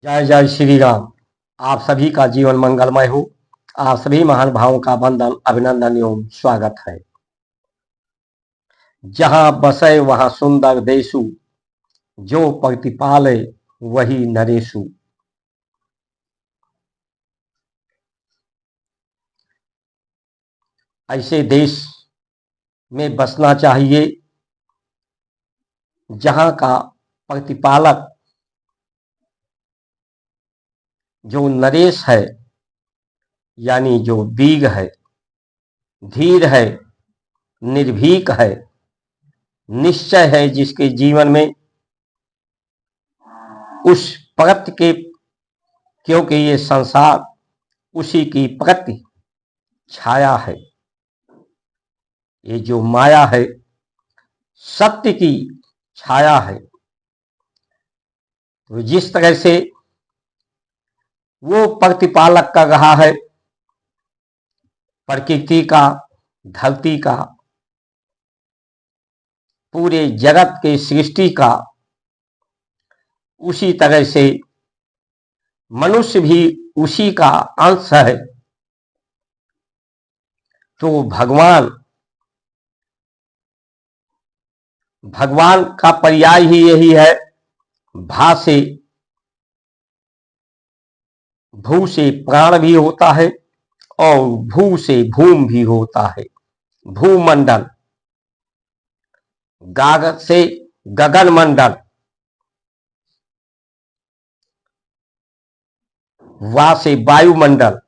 जय जय श्री राम। आप सभी का जीवन मंगलमय हो। आप सभी महान भावों का वंदन, अभिनंदन एवं स्वागत है। जहाँ बसे वहाँ सुंदर देशु, जो प्रतिपाले वही नरेशु। ऐसे देश में बसना चाहिए जहाँ का प्रतिपालक जो नरेश है, यानी जो वीर है, धीर है, निर्भीक है, निश्चय है, जिसके जीवन में उस प्रत्य के, क्योंकि ये संसार उसी की प्रति छाया है। ये जो माया है सत्य की छाया है। तो जिस तरह से वो प्रतिपालक कर रहा है प्रकृति का, धरती का, पूरे जगत के सृष्टि का, उसी तरह से मनुष्य भी उसी का अंश है। तो भगवान का पर्याय ही यही है। भा से भू से प्राण भी होता है और भू से भूम भी होता है। भूमंडल, गाग से गगन मंडल, वा से वायुमंडल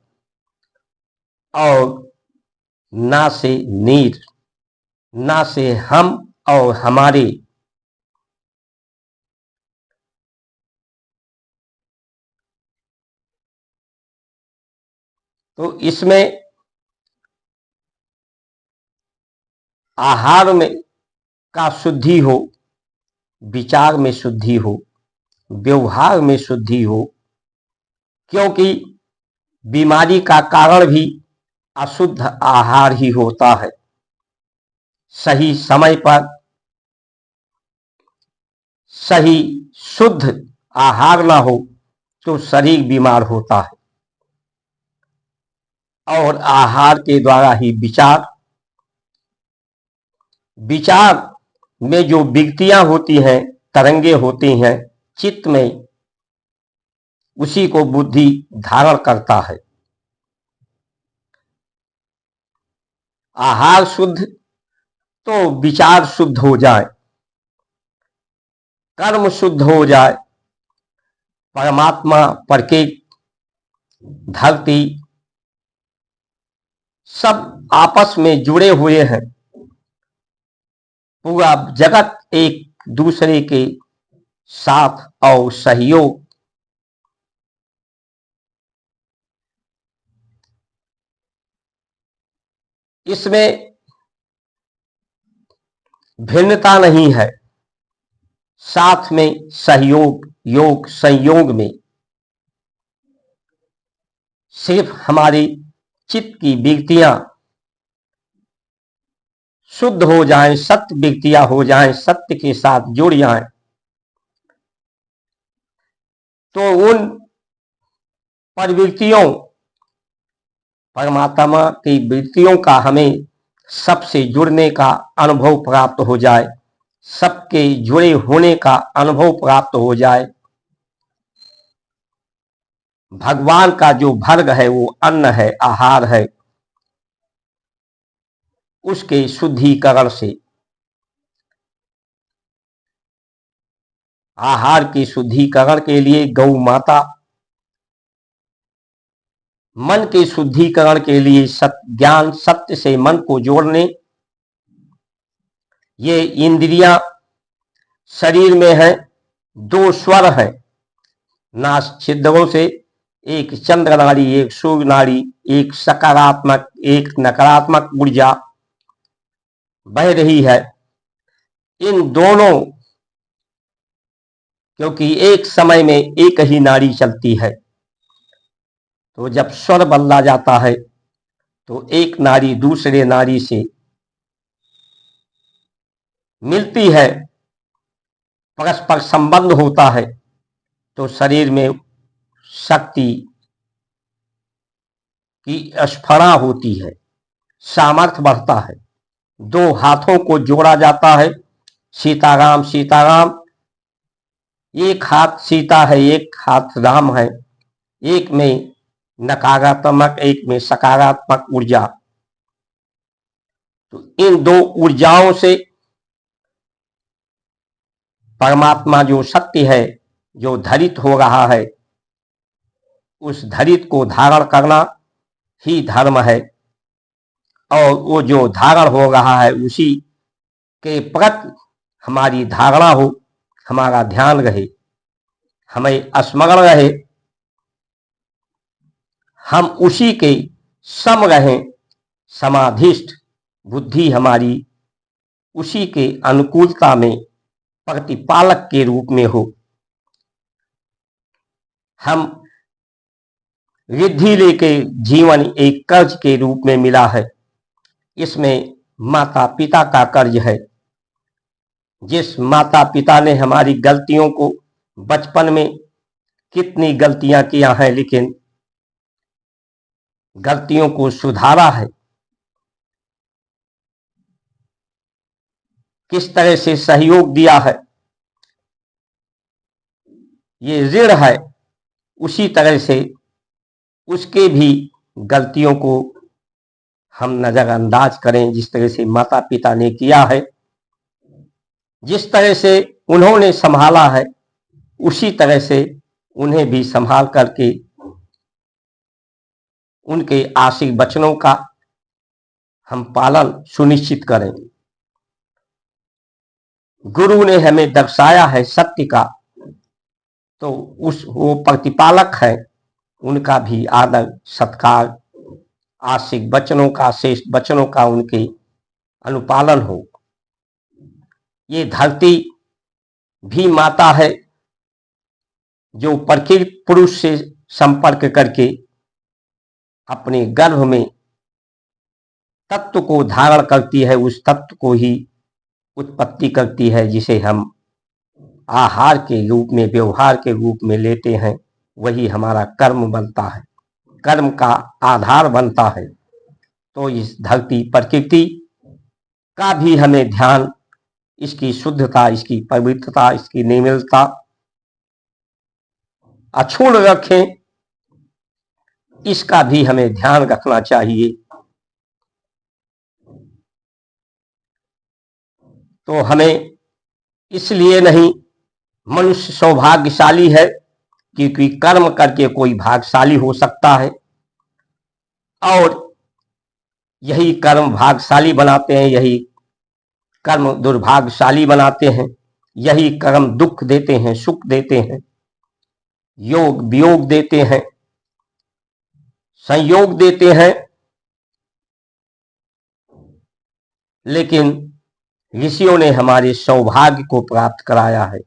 और ना से नीर, ना से हम और हमारे। तो इसमें आहार में का शुद्धि हो, विचार में शुद्धि हो, व्यवहार में शुद्धि हो, क्योंकि बीमारी का कारण भी अशुद्ध आहार ही होता है। सही समय पर सही शुद्ध आहार ना हो तो शरीर बीमार होता है। और आहार के द्वारा ही विचार में जो विकृतियां होती हैं, तरंगे होती हैं चित्त में, उसी को बुद्धि धारण करता है। आहार शुद्ध तो विचार शुद्ध हो जाए, कर्म शुद्ध हो जाए, परमात्मा, प्रकृति, धरती सब आपस में जुड़े हुए हैं। पूरा जगत एक दूसरे के साथ और सहयोग। इसमें भिन्नता नहीं है, साथ में सहयोग, योग संयोग में। सिर्फ हमारी चित्त की विकृतियां शुद्ध हो जाएं, सत्य विकृतियां हो जाएं, सत्य के साथ जुड़ जाएं, तो उन प्रवृत्तियों, परमात्मा की वृत्तियों का हमें सबसे जुड़ने का अनुभव प्राप्त हो जाए, सबके जुड़े होने का अनुभव प्राप्त हो जाए। भगवान का जो भर्ग है वो अन्न है, आहार है, उसके शुद्धिकरण से, आहार के शुद्धिकरण के लिए गौ माता, मन के शुद्धिकरण के लिए ज्ञान सत्य से मन को जोड़ने, ये इंद्रियां शरीर में है, दो स्वर है नास छिद्रों से, एक चंद्र नाड़ी, एक सूर्य नाड़ी, एक सकारात्मक एक नकारात्मक ऊर्जा बह रही है। इन दोनों, क्योंकि एक समय में एक ही नाड़ी चलती है, तो जब स्वर बदला जाता है तो एक नाड़ी दूसरे नाड़ी से मिलती है, परस्पर संबंध होता है, तो शरीर में शक्ति की स्फुरणा होती है, सामर्थ्य बढ़ता है। दो हाथों को जोड़ा जाता है, सीताराम सीताराम। एक हाथ सीता है, एक हाथ राम है, एक में नकारात्मक, एक में सकारात्मक ऊर्जा। तो इन दो ऊर्जाओं से परमात्मा जो शक्ति है, जो धरित हो रहा है, उस धरित को धारण करना ही धर्म है। और वो जो धारण हो रहा है उसी के प्रति हमारी धारणा हो, हमारा ध्यान रहे, हमें स्मरण रहे, हम उसी के सम रहें, समाधिष्ठ बुद्धि हमारी उसी के अनुकूलता में प्रतिपालक के रूप में हो। हम रिद्धि लेके जीवन एक कर्ज के रूप में मिला है। इसमें माता पिता का कर्ज है। जिस माता पिता ने हमारी गलतियों को बचपन में कितनी गलतियां किया हैं, लेकिन गलतियों को सुधारा है, किस तरह से सहयोग दिया है, ये ऋण है। उसी तरह से उसके भी गलतियों को हम नजरअंदाज करें, जिस तरह से माता पिता ने किया है, जिस तरह से उन्होंने संभाला है, उसी तरह से उन्हें भी संभाल करके उनके आशीर्वाद वचनों का हम पालन सुनिश्चित करें। गुरु ने हमें दर्शाया है सत्य का, तो वो प्रतिपालक है, उनका भी आदर सत्कार, आशीर्वाद वचनों का, श्रेष्ठ वचनों का उनके अनुपालन हो। ये धरती भी माता है, जो प्रकृति पुरुष से संपर्क करके अपने गर्भ में तत्व को धारण करती है, उस तत्व को ही उत्पत्ति करती है, जिसे हम आहार के रूप में, व्यवहार के रूप में लेते हैं। वही हमारा कर्म बनता है, कर्म का आधार बनता है। तो इस धरती प्रकृति का भी हमें ध्यान, इसकी शुद्धता, इसकी पवित्रता, इसकी निर्मलता अक्षुण्ण रखें, इसका भी हमें ध्यान रखना चाहिए। तो हमें इसलिए नहीं, मनुष्य सौभाग्यशाली है क्योंकि कर्म करके कोई भाग्यशाली हो सकता है, और यही कर्म भाग्यशाली बनाते हैं, यही कर्म दुर्भाग्यशाली बनाते हैं, यही कर्म दुख देते हैं, सुख देते हैं, योग वियोग देते हैं, संयोग देते हैं। लेकिन ऋषियों ने हमारे सौभाग्य को प्राप्त कराया है।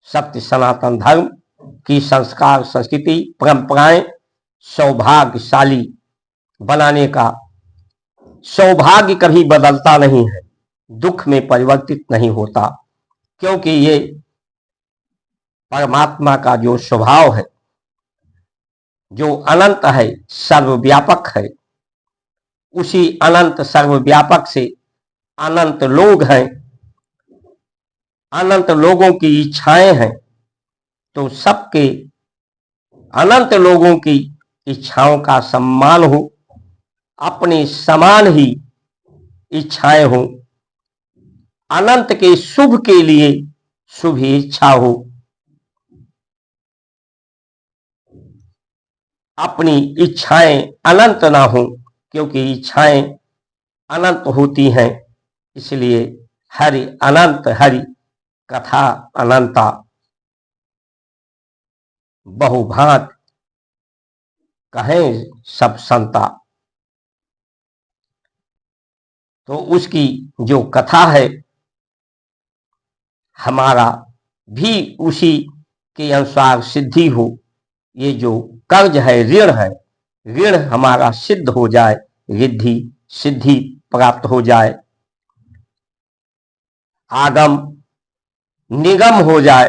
सत्य सनातन धर्म की संस्कार, संस्कृति, परंपराएं सौभाग्यशाली बनाने का, सौभाग्य कभी बदलता नहीं है, दुख में परिवर्तित नहीं होता, क्योंकि ये परमात्मा का जो स्वभाव है, जो अनंत है, सर्वव्यापक है, उसी अनंत सर्वव्यापक से अनंत लोग हैं, अनंत लोगों की इच्छाएं हैं। तो सबके, अनंत लोगों की इच्छाओं का सम्मान हो, अपने समान ही इच्छाएं हो, अनंत के शुभ के लिए शुभ इच्छा हो, अपनी इच्छाएं अनंत ना हो, क्योंकि इच्छाएं अनंत होती हैं। इसलिए हरि अनंत, हरि कथा अनंता, बहुभांत कहें सब संता। तो उसकी जो कथा है, हमारा भी उसी के अनुसार सिद्धि हो। ये जो कर्ज है, ऋण है, ऋण हमारा सिद्ध हो जाए, रिद्धि सिद्धि प्राप्त हो जाए, आगम निगम हो जाए,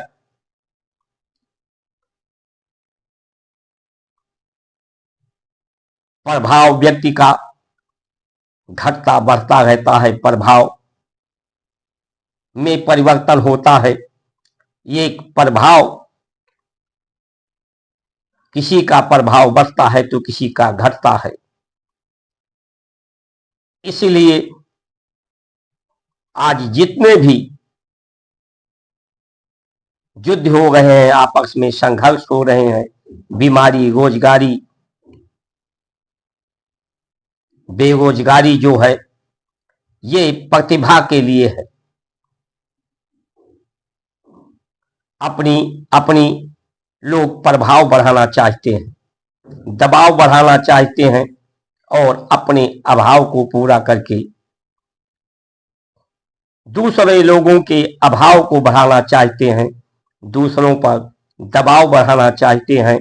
प्रभाव व्यक्ति का घटता बढ़ता रहता है, प्रभाव में परिवर्तन होता है। ये प्रभाव, किसी का प्रभाव बढ़ता है तो किसी का घटता है। इसलिए आज जितने भी युद्ध हो रहे हैं, आपस में संघर्ष हो रहे हैं, बीमारी, रोजगारी, बेरोजगारी जो है, ये प्रतिभा के लिए है। अपनी अपनी लोग प्रभाव बढ़ाना चाहते हैं, दबाव बढ़ाना चाहते हैं और अपने अभाव को पूरा करके दूसरे लोगों के अभाव को बढ़ाना चाहते हैं, दूसरों पर दबाव बढ़ाना चाहते हैं।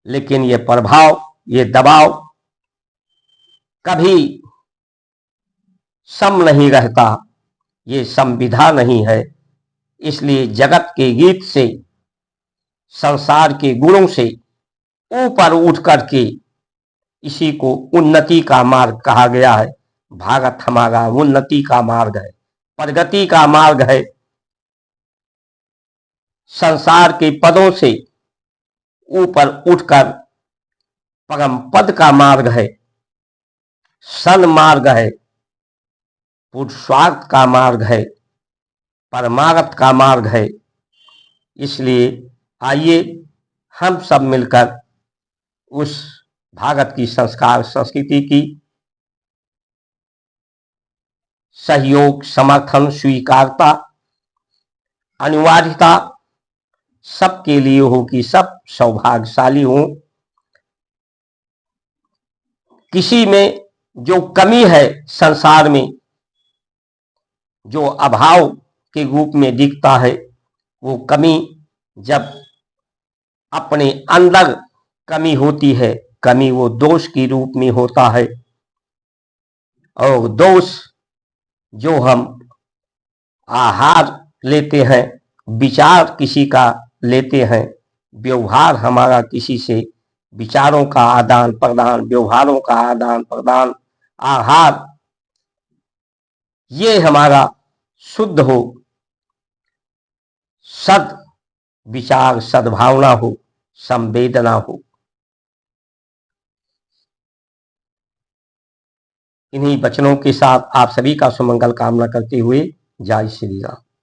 लेकिन ये प्रभाव, ये दबाव कभी सम नहीं रहता, ये संविधा नहीं है। इसलिए जगत के गीत से, संसार के गुणों से ऊपर उठ करके इसी को उन्नति का मार्ग कहा गया है। भारत हमारा उन्नति का मार्ग है, प्रगति का मार्ग है, संसार के पदों से ऊपर उठकर परम पद का मार्ग है, सन्मार्ग है, पुरुषार्थ का मार्ग है, परमार्थ का मार्ग है। इसलिए आइए हम सब मिलकर उस भारत की संस्कार संस्कृति की सहयोग, समर्थन, स्वीकारता, अनिवार्यता सबके लिए हो कि सब सौभाग्यशाली हो। किसी में जो कमी है संसार में, जो अभाव के रूप में दिखता है, वो कमी जब अपने अंदर कमी होती है, कमी वो दोष के रूप में होता है। और दोष जो हम आहार लेते हैं, विचार किसी का लेते हैं, व्यवहार हमारा किसी से, विचारों का आदान प्रदान, व्यवहारों का आदान प्रदान, आहार, ये हमारा शुद्ध हो, सद विचार, सद्भावना हो, संवेदना हो। इन्हीं वचनों के साथ आप सभी का सुमंगल कामना करते हुए जय श्री राम।